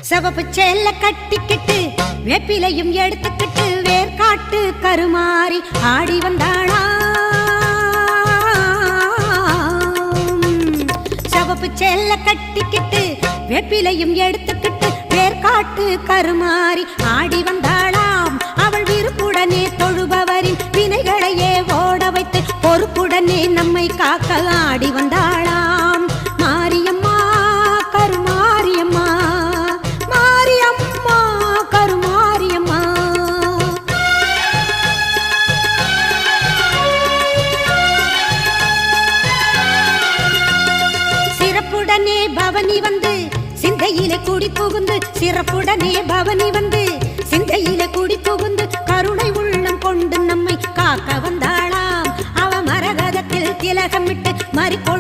சிவப்பு சேல கட்டிக்கிட்டு வேப்பிலையும் எடுத்துக்கிட்டு வேர்காட்டு கருமாறி ஆடி வந்தாளா. சிவப்பு சேல கட்டிக்கிட்டு வேப்பிலையும் எடுத்துக்கிட்டு வேர்காட்டு கருமாறி ஆடி வந்தாளாம். அவள் விருப்புடனே தொழுபவரின் வினைகளையே ஓட வைத்து பொறுப்புடனே நம்மை காக்க ஆடி வந்தாளாம். மாரியம்மா கருமாரியம்மா, மாரியம்மா கருமாரியம்மா. சிறப்புடனே பவனி வந்து சிந்தையிலே கூடி புகுந்து, சிறப்புடனே பவனி வந்து சிந்தையிலே கூடி புகுந்து கருணை உள்ளம் கொண்டு நம்மை காக்க வந்தாளாம். அவ மரகதத்தில் திலகமிட்டு மறிக்கொள்